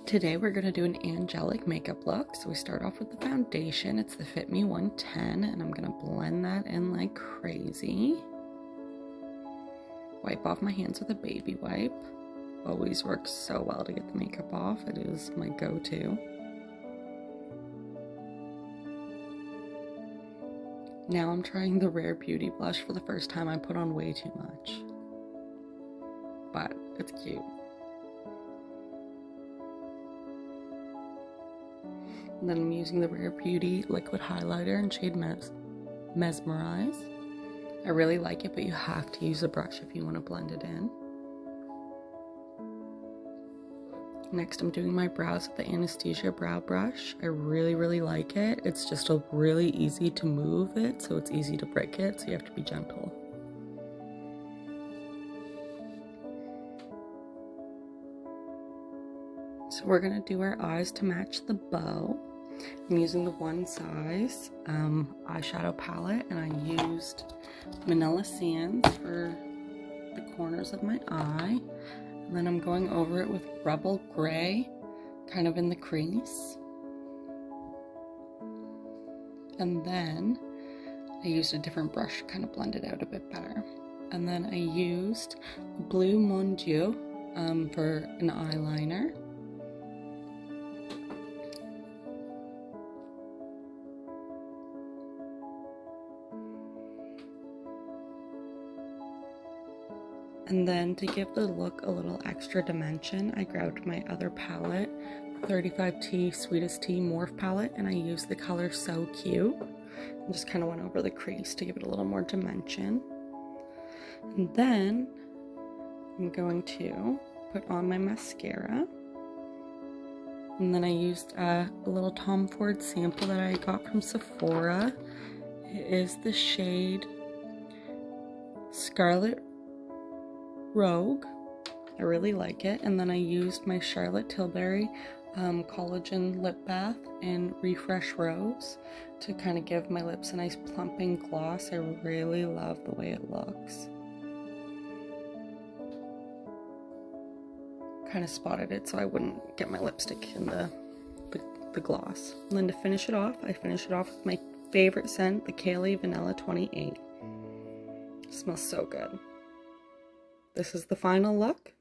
Today we're going to do an angelic makeup look. So we start off with the foundation. It's the Fit Me 110 and I'm going to blend that in like crazy. Wipe off my hands with a baby wipe. Always works so well to get the makeup off. It is my go-to. Now I'm trying the Rare Beauty blush for the first time. I put on way too much, but it's cute. And then I'm using the Rare Beauty liquid highlighter in shade Mesmerize. I really like it, but you have to use a brush if you want to blend it in. Next, I'm doing my brows with the Anastasia brow brush. I really like it. It's just really easy to move it, so it's easy to break it, so you have to be gentle. So we're gonna do our eyes to match the bow. I'm using the One Size eyeshadow palette, and I used Manila Sands for the corners of my eye. And then I'm going over it with Rebel Gray, kind of in the crease. And then I used a different brush to kind of blend it out a bit better. And then I used Blue Mon Dieu for an eyeliner. And then to give the look a little extra dimension, I grabbed my other palette, 35T Sweetest Tea Morph palette, and I used the color So Cute. And just kind of went over the crease to give it a little more dimension. And then I'm going to put on my mascara. And then I used a little Tom Ford sample that I got from Sephora. It is the shade Scarlet Rogue. I really like it. And then I used my Charlotte Tilbury collagen lip bath in Refresh Rose to kind of give my lips a nice plumping gloss. I really love the way it looks. Kind of spotted it so I wouldn't get my lipstick in the gloss. And then to finish it off, I finish it off with my favorite scent, the Kaylee Vanilla 28. It smells so good. This is the final look.